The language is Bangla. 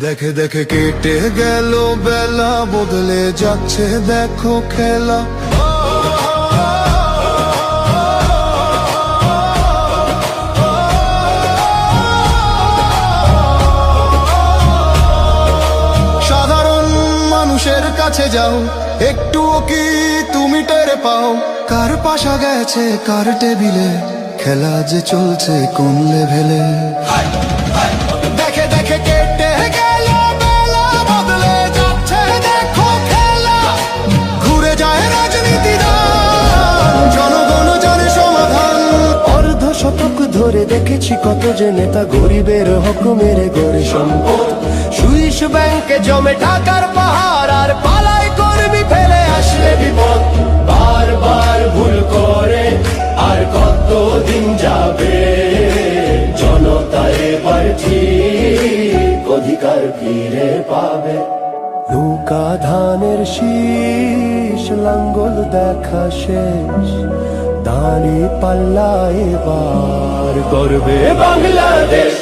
দেখে দেখে কেটে গেল বেলা, বদলে যাচ্ছে দেখো খেলা। সাধারণ মানুষের কাছে যাও, একটুও কি তুমি টের পাও? কার পাশা গেছে কার টেবিলে, খেলা যে চলছে কোন লেভেলে। দেখে দেখে কেটে গেল বেলা, বদলে যাচ্ছে দেখো খেলা। ঘুরে যায় রাজনীতি দান, জনগণ জানে সমাধান। অর্ধ শতক ধরে দেখেছি কত যে নেতা গরিবের হক মেরে গড়ে সম্পদ। সুইস ব্যাংকে জমে টাকার পাহাড়, আর পালাই কর্মী ফেলে আসলে বিপদ। বারবার ভুল করে আর কত দিন যাবে, জনতা এবার ঠিক অধিকার ফিরে পাবে। নৌকা ধানের শীষ, লাঙ্গল দেখা শেষ, দাঁড়ি পাল্লা এবার করবে বাংলাদেশ।